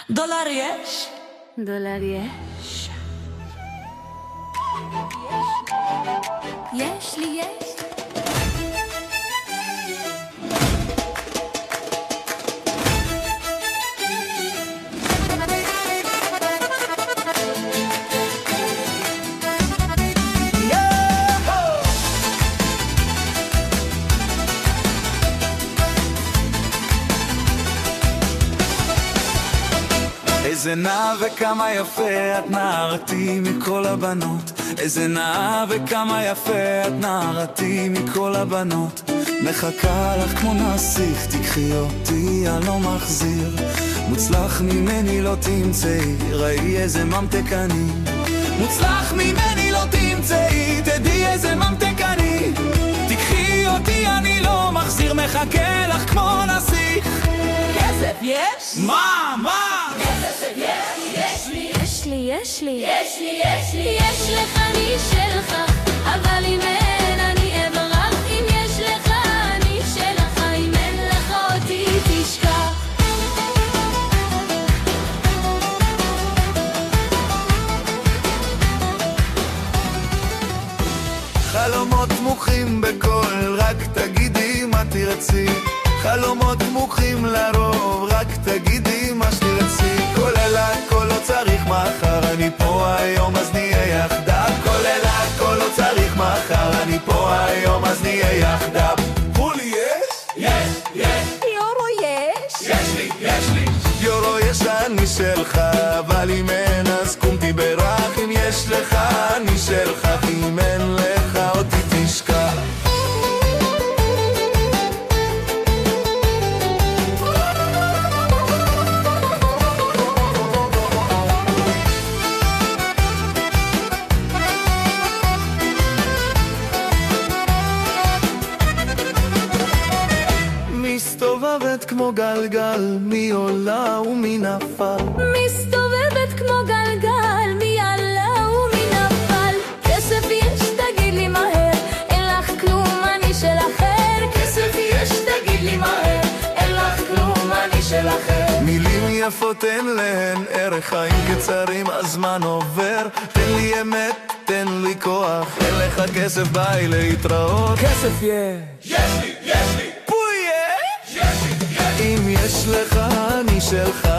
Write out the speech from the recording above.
דולר יש? דולר יש? יש לי יש. איזה נאה וכמה יפה את נערתי מכל הבנות. איזה נאה וכמה יפה את נערתי מכל הבנות. מחכה לך כמו נסיך, תקחי אותי אני לא מחזיר. מוצלח ממני לא תמצאי, ראי איזה ממתק אני. מוצלח ממני לא תמצאי, תדעי איזה ממתק אני. תקחי אותי אני לא מחזיר, מחכה לך כמו נסיך. כסף יש? מה? כסף יש לי. יש לי, יש לי. יש לי, יש לי. יש לך אני שלך, אבל אם אין אני אברח. אם יש לך אני שלך, אם אין לך אותי תשכח. חלומות דמוכים בכל, רק תגידי מה תרצי. חלומות דמוכים לרוב, רק תגידי מה שתרצי. כל לילה, כל לא צריך מחר, אני פה היום אז נהיה יחדיו. כל לילה, כל לא צריך מחר, אני פה היום אז נהיה יחדיו. חולי יש? יורו יש? יש לי. יורו יש אני שלך, אבל אם אין אז קום תברח. אם יש לך אני שלך, אם אין לך אותי תשכח. מסתובבת כמו גלגל, מי עולה ומי נפל. מסתובבת כמו גלגל, מי עלה ומי נפל. כסף יש תגיד לי מהר, אין לך כלום אני של אחר. כסף יש תגיד לי מהר, אין לך כלום אני של אחר. מילים יפות אין להן ערך, חיים קצרים הזמן עובר. תן לי אמת, תן לי כוח, אין לך כסף ביי להתראות. כסף יש לי. אם יש לך אני שלך